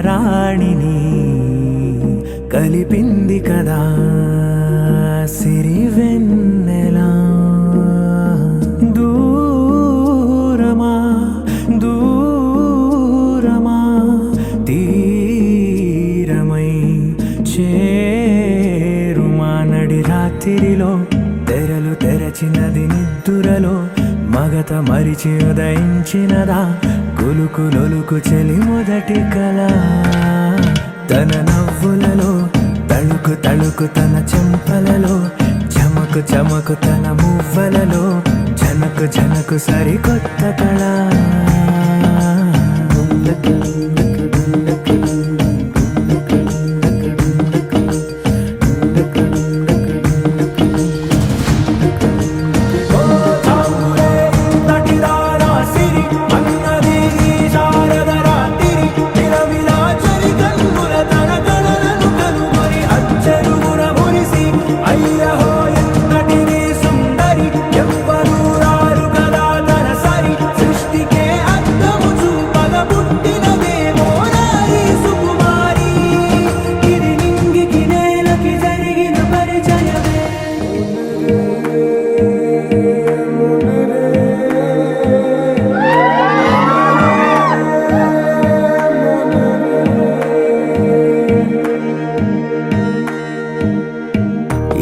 రాణిని కలిపింది కదా సిరివెన్నెలా. దూరమా దూరమా తీరమై చేరుమా నడి రాత్రిలో తెరలు తెరచినది నిద్దురలో మగత మరిచి ఉదయించినదా కులుకు లొలుకు చెలి మొదటి కళ. తన నవ్వులలో తళుకు తళుకు తన చెంపలలో చమకు చమకు తన మువ్వలలో జనకు జనకు సరికొత్త కళ.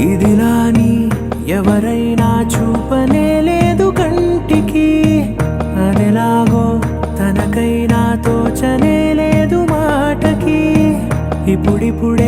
ఇదిలాని ఎవరైనా చూపనే లేదు కంటికి, అదెలాగో తనకైనా తోచనే లేదు మాటకి. ఇప్పుడిప్పుడే